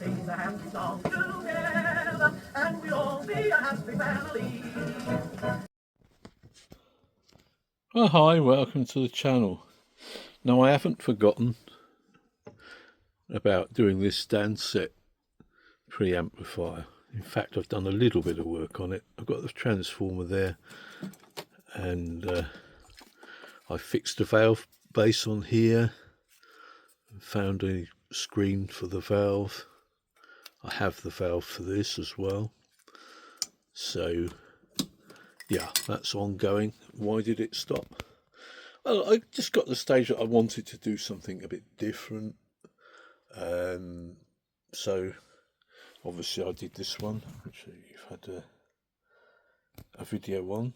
sing a happy song together, and we'll all be a happy family. Oh, hi, welcome to the channel. Now, I haven't forgotten about doing this Danset preamplifier. In fact, I've done a little bit of work on it. I've got the transformer there, and I fixed the valve base on here, found a screen for the valve. I have the valve for this as well. So, yeah, that's ongoing. Why did it stop? Well, I just got to the stage that I wanted to do something a bit different. So obviously I did this one, which you've had a video on.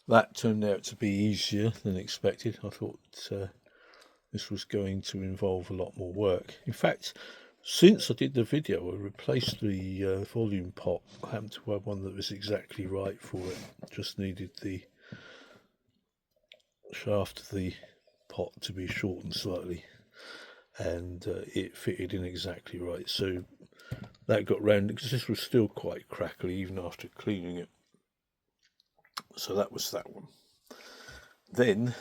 That turned out to be easier than expected. I thought this was going to involve a lot more work. In fact, since I did the video, I replaced the volume pot. I happened to have one that was exactly right for it. Just needed the shaft of the pot to be shortened slightly, and it fitted in exactly right. So that got round, because this was still quite crackly even after cleaning it. So that was that one. Then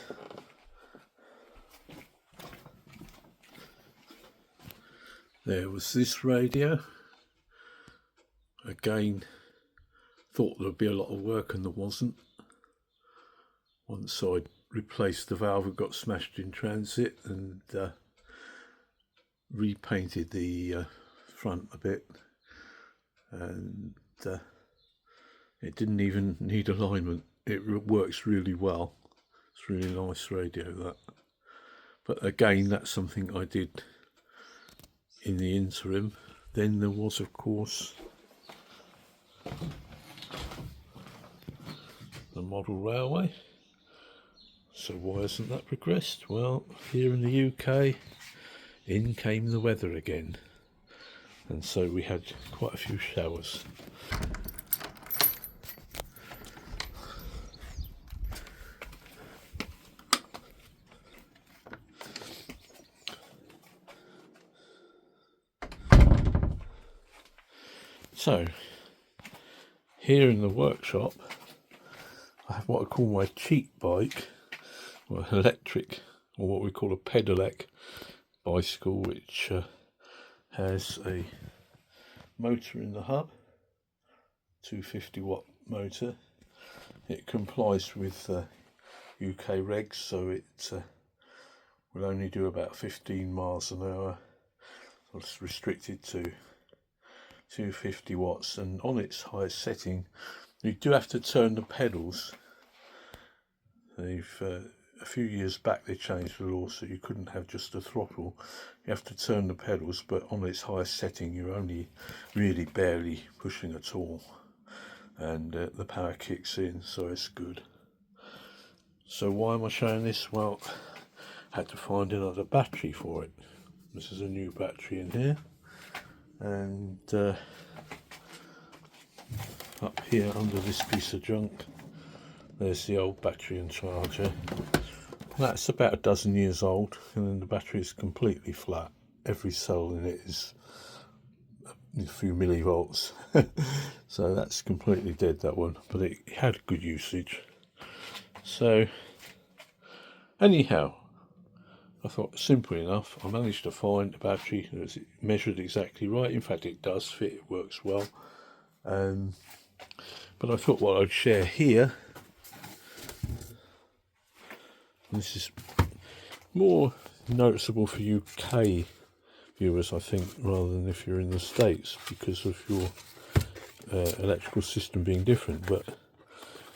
there was this radio. Again, thought there'd be a lot of work, and there wasn't. Once I replaced the valve, it got smashed in transit, and repainted the front a bit, and it didn't even need alignment. It works really well. It's a really nice radio, that. But again, that's something I did in the interim. Then there was, of course, the model railway. So why hasn't that progressed? Well, here in the UK, in came the weather again, and so we had quite a few showers. So here in the workshop, I have what I call my cheat bike, or electric, or what we call a pedelec bicycle, which has a motor in the hub, 250 watt motor. It complies with UK regs, so it will only do about 15 miles an hour. So it's restricted to 250 watts, and on its highest setting you do have to turn the pedals. They've a few years back they changed the law, so you couldn't have just a throttle. You have to turn the pedals, but on its highest setting you're only really barely pushing at all, and the power kicks in, so it's good. So why am I showing this? Well, I had to find another battery for it. This is a new battery in here, and up here under this piece of junk there's the old battery and charger. That's about a dozen years old, and then the battery is completely flat. Every cell in it is a few millivolts. So that's completely dead, that one, but it had good usage. So anyhow, I thought, simple enough, I managed to find a battery that's measured exactly right. In fact, it does fit, it works well. But I thought what I'd share here, this is more noticeable for UK viewers, I think, rather than if you're in the States, because of your electrical system being different. But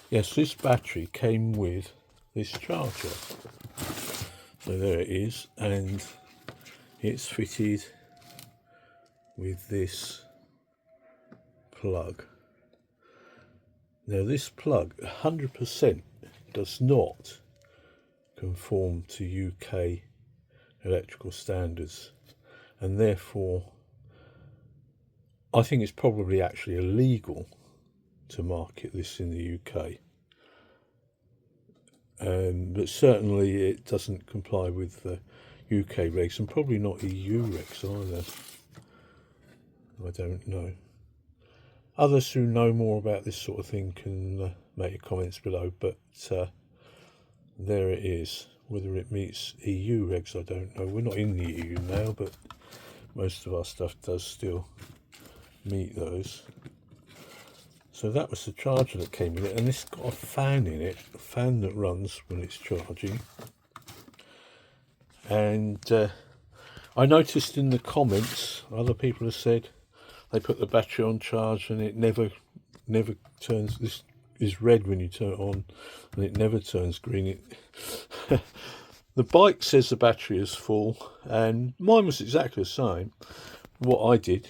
yes, this battery came with this charger. So there it is, and it's fitted with this plug. Now this plug 100% does not conform to UK electrical standards, and therefore I think it's probably actually illegal to market this in the UK. But certainly it doesn't comply with the UK regs, and probably not EU regs either. I don't know. Others who know more about this sort of thing can make your comments below, but there it is. Whether it meets EU regs, I don't know. We're not in the EU now, but most of our stuff does still meet those. So that was the charger that came in it, and this got a fan in it, a fan that runs when it's charging. And I noticed in the comments, other people have said they put the battery on charge and it never turns. This is red when you turn it on, and it never turns green. The bike says the battery is full, and mine was exactly the same. What I did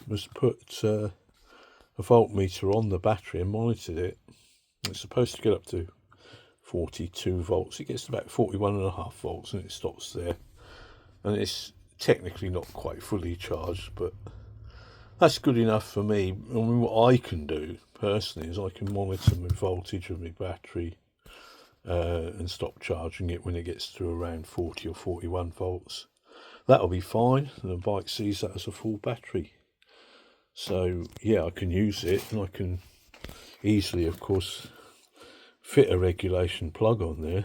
was put a voltmeter on the battery and monitored it. It's supposed to get up to 42 volts. It gets to about 41.5 volts and it stops there. And it's technically not quite fully charged, but that's good enough for me. I mean, what I can do personally is I can monitor my voltage of my battery and stop charging it when it gets to around 40 or 41 volts. That'll be fine, and the bike sees that as a full battery. So yeah, I can use it, and I can easily, of course, fit a regulation plug on there.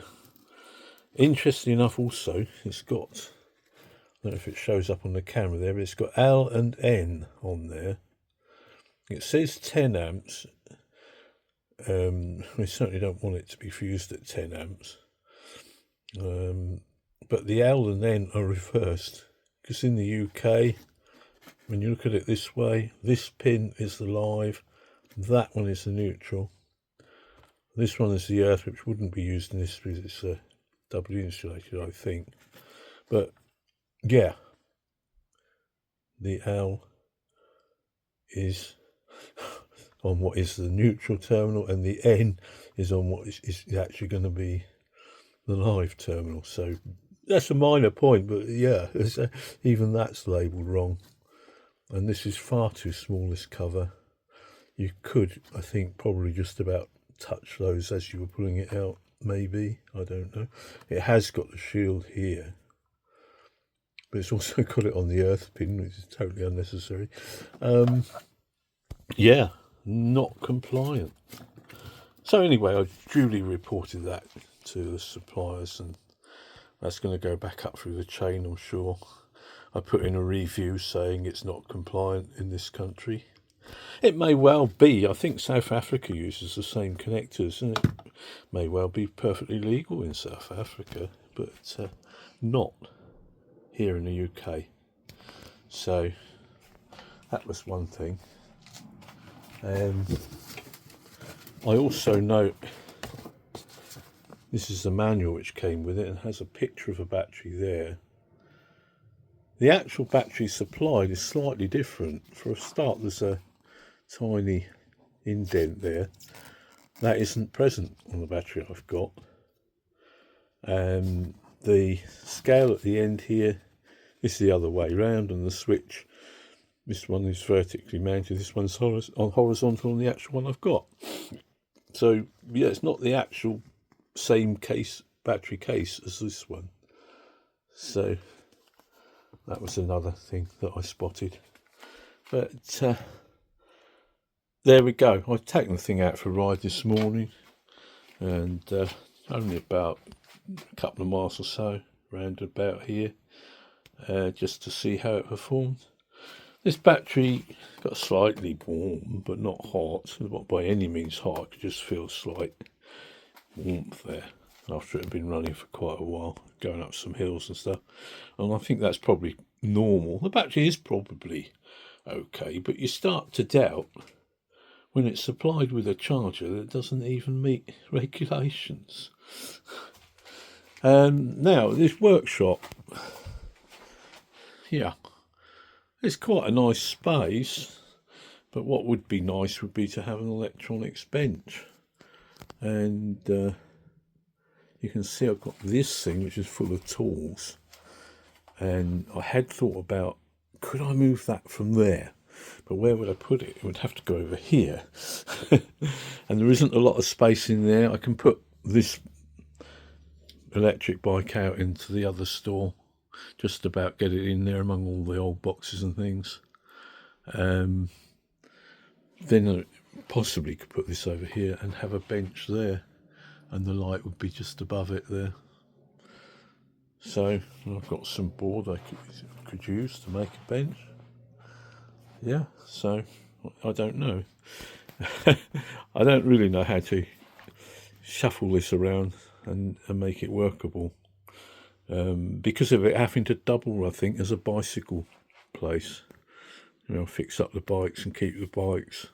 Interesting enough, also, it's got, I don't know if it shows up on the camera there, but it's got L and N on there. It says 10 amps. We certainly don't want it to be fused at 10 amps. But the L and N are reversed, because in the UK, when you look at it this way, this pin is the live, that one is the neutral. This one is the earth, which wouldn't be used in this because it's doubly insulated, I think. But yeah, the L is on what is the neutral terminal, and the N is on what is actually going to be the live terminal. So that's a minor point, but yeah, even that's labelled wrong. And this is far too small, this cover. You could, I think, probably just about touch those as you were pulling it out, maybe, I don't know. It has got the shield here, but it's also got it on the earth pin, which is totally unnecessary. Yeah, not compliant. So anyway, I duly reported that to the suppliers, and that's going to go back up through the chain, I'm sure. I put in a review saying it's not compliant in this country. It may well be. I think South Africa uses the same connectors, and it may well be perfectly legal in South Africa, but not here in the UK. So that was one thing. I also note this is the manual which came with it and has a picture of a battery there. The actual battery supplied is slightly different. For a start, there's a tiny indent there. That isn't present on the battery I've got. The scale at the end here is the other way round, and the switch, this one is vertically mounted, this one's horizontal on the actual one I've got. So yeah, it's not the actual same case, battery case, as this one. So that was another thing that I spotted. But there we go. I've taken the thing out for a ride this morning, and only about a couple of miles or so round about here, just to see how it performed. This battery got slightly warm, but not hot. Not by any means hot. I could just feel slight warmth there after it had been running for quite a while, going up some hills and stuff. And I think that's probably normal. The battery is probably okay, but you start to doubt when it's supplied with a charger that doesn't even meet regulations. Now, this workshop, yeah, it's quite a nice space, but what would be nice would be to have an electronics bench. And you can see I've got this thing which is full of tools, and I had thought about, could I move that from there? But where would I put it? It would have to go over here. And there isn't a lot of space in there. I can put this electric bike out into the other store, just about get it in there among all the old boxes and things. Then I possibly could put this over here and have a bench there, and the light would be just above it there. So I've got some board I could use to make a bench. Yeah, so I don't know. I don't really know how to shuffle this around and make it workable, because of it having to double, I think, as a bicycle place. You know, fix up the bikes and keep the bikes.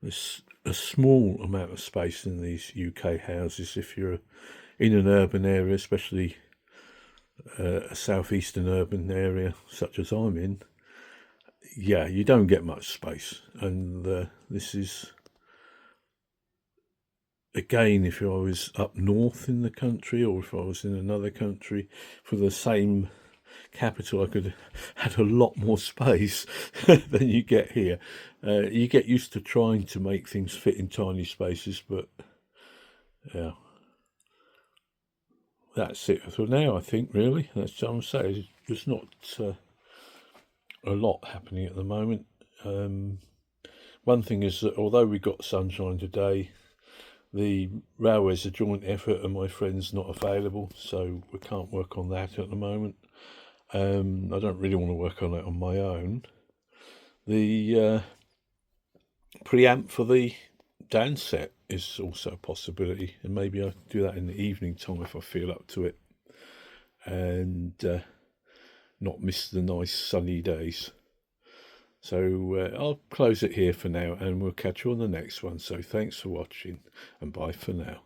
There's a small amount of space in these UK houses if you're in an urban area, especially a southeastern urban area such as I'm in. Yeah, you don't get much space, and this is, again, if I was up north in the country, or if I was in another country for the same capital, I could have had a lot more space than you get here. You get used to trying to make things fit in tiny spaces, but yeah, that's it for now, I think, really. That's what I'm saying. There's not a lot happening at the moment. One thing is that although we got sunshine today, the railway's a joint effort and my friend's not available, so we can't work on that at the moment. I don't really want to work on it on my own. The preamp for the dance set is also a possibility, and maybe I'll do that in the evening time if I feel up to it, and not miss the nice sunny days. So I'll close it here for now, and we'll catch you on the next one. So thanks for watching, and bye for now.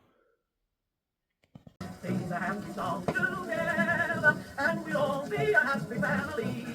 Sing a happy song together, and we'll all be a happy family.